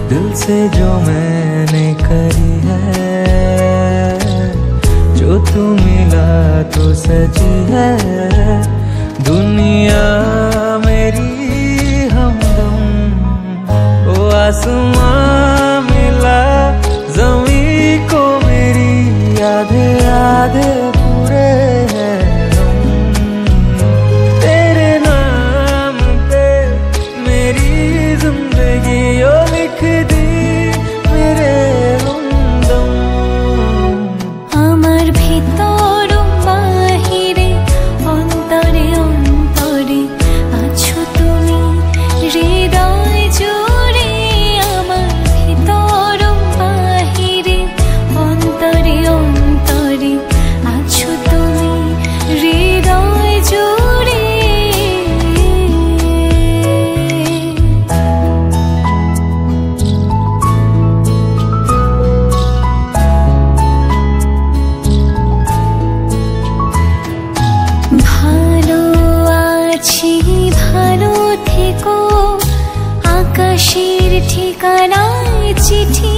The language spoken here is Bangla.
दिल से जो मैंने करी है, जो तू मिला तो सजी है दुनिया मेरी हमदम। ओ आसमां मिला ज़मीं को मेरी, आधे आधे पूरे हैं हम। तेरे नाम पे मेरी जिंदगी ओ लिख दी मेरे हमदम। আমার ভিতর বাহিরে অন্তরে অন্তরে আছো তুমি হৃদয় জুড়ে। আমার ভিতর বাহিরে অন্তরে অন্তরে আছো তুমি হৃদয় জুড়ে। ভালো আছি ভালো থেকো, আকাশের ঠিকানায় চিঠি